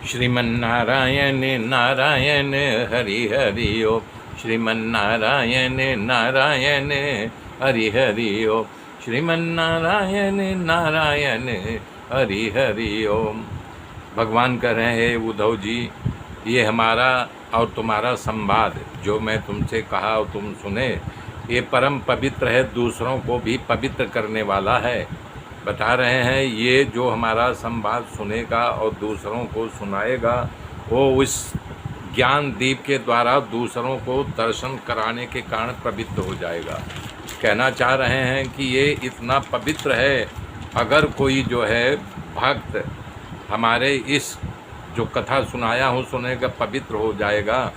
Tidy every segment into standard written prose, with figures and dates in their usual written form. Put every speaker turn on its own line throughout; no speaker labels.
श्रीमन्नारायण नारायण हरि हरि ओम। श्रीमन्नारायण नारायण हरि हरि ओम। श्रीमन्नारायण नारायण हरि हरि ओम। भगवान कह रहे हैं, उद्धव जी, ये हमारा और तुम्हारा संवाद जो मैं तुमसे कहा और तुम सुने, ये परम पवित्र है, दूसरों को भी पवित्र करने वाला है। बता रहे हैं, ये जो हमारा संवाद सुनेगा और दूसरों को सुनाएगा, वो उस ज्ञान दीप के द्वारा दूसरों को दर्शन कराने के कारण पवित्र हो जाएगा। कहना चाह रहे हैं कि ये इतना पवित्र है, अगर कोई जो है भक्त हमारे इस जो कथा सुनाया हूँ सुनेगा, पवित्र हो जाएगा।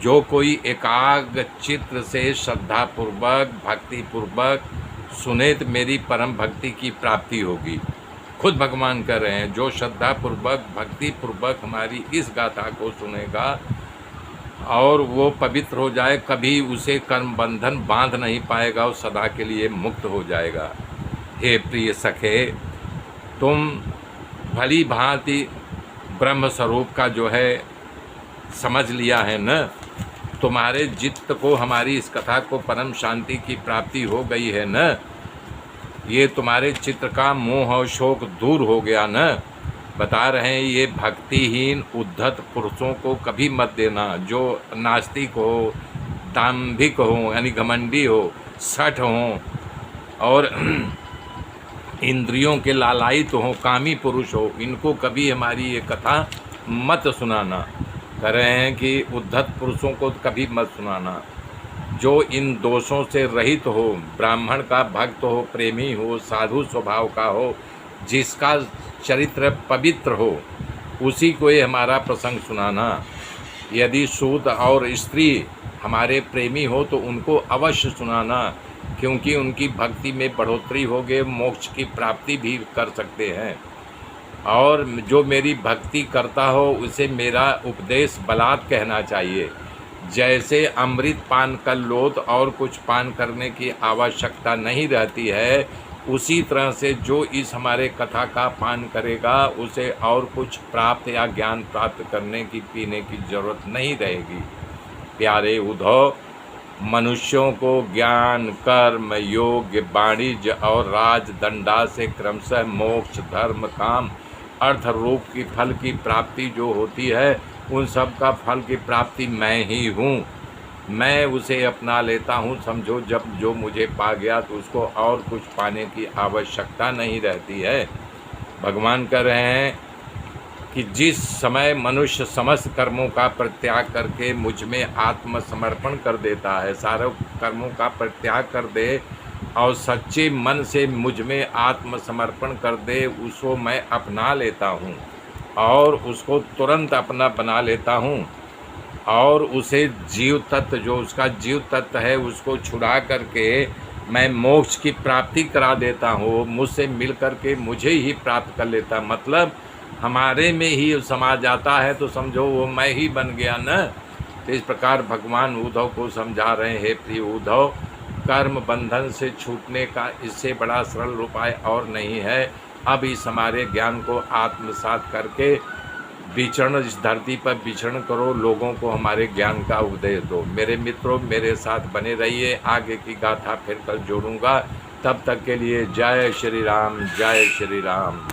जो कोई एकाग्र चित्त से श्रद्धापूर्वक भक्तिपूर्वक सुने तो मेरी परम भक्ति की प्राप्ति होगी। खुद भगवान कह रहे हैं, जो श्रद्धापूर्वक भक्तिपूर्वक हमारी इस गाथा को सुनेगा और वो पवित्र हो जाए, कभी उसे कर्म बंधन बांध नहीं पाएगा और सदा के लिए मुक्त हो जाएगा। हे प्रिय सखे, तुम भली भांति ब्रह्म स्वरूप का जो है समझ लिया है न, तुम्हारे चित्त को हमारी इस कथा को परम शांति की प्राप्ति हो गई है न, ये तुम्हारे चित्त का मोह और शोक दूर हो गया न। बता रहे हैं, ये भक्तिहीन उद्धत पुरुषों को कभी मत देना, जो नास्तिक हो, दाम्भिक हो यानी घमंडी हो, सठ हो और इंद्रियों के लालायित हो, कामी पुरुष हो, इनको कभी हमारी ये कथा मत सुनाना। कह रहे हैं कि उद्धत पुरुषों को कभी मत सुनाना। जो इन दोषों से रहित हो, ब्राह्मण का भक्त हो, प्रेमी हो, साधु स्वभाव का हो, जिसका चरित्र पवित्र हो, उसी को ये हमारा प्रसंग सुनाना। यदि शूद्र और स्त्री हमारे प्रेमी हो तो उनको अवश्य सुनाना, क्योंकि उनकी भक्ति में बढ़ोतरी हो गए, मोक्ष की प्राप्ति भी कर सकते हैं। और जो मेरी भक्ति करता हो उसे मेरा उपदेश बलात् कहना चाहिए। जैसे अमृत पान कर लो तो और कुछ पान करने की आवश्यकता नहीं रहती है, उसी तरह से जो इस हमारे कथा का पान करेगा उसे और कुछ प्राप्त या ज्ञान प्राप्त करने की, पीने की जरूरत नहीं रहेगी। प्यारे उद्धव, मनुष्यों को ज्ञान, कर्म, योग, वाणिज्य और राजदंडा से क्रमशः मोक्ष, धर्म, काम, अर्थ रूप की फल की प्राप्ति जो होती है, उन सब का फल की प्राप्ति मैं ही हूँ। मैं उसे अपना लेता हूँ। समझो, जब जो मुझे पा गया तो उसको और कुछ पाने की आवश्यकता नहीं रहती है। भगवान कह रहे हैं कि जिस समय मनुष्य समस्त कर्मों का परित्याग करके मुझ में आत्मसमर्पण कर देता है, सारे कर्मों का परित्याग कर दे और सच्चे मन से मुझ में आत्मसमर्पण कर दे, उसको मैं अपना लेता हूँ और उसको तुरंत अपना बना लेता हूँ और उसे जीव तत्व, जो उसका जीव तत्व है, उसको छुड़ा करके मैं मोक्ष की प्राप्ति करा देता हूँ। मुझसे मिल करके मुझे ही प्राप्त कर लेता, मतलब हमारे में ही समा जाता है, तो समझो वो मैं ही बन गया न। तो इस प्रकार भगवान उद्धव को समझा रहे हैं, प्रिय उद्धव, कर्म बंधन से छूटने का इससे बड़ा सरल उपाय और नहीं है। अब इस हमारे ज्ञान को आत्मसात करके विचरण, इस धरती पर विचरण करो, लोगों को हमारे ज्ञान का उपदेश दो। मेरे मित्रों, मेरे साथ बने रहिए, आगे की गाथा फिर कल जोड़ूंगा। तब तक के लिए जय श्री राम, जय श्री राम।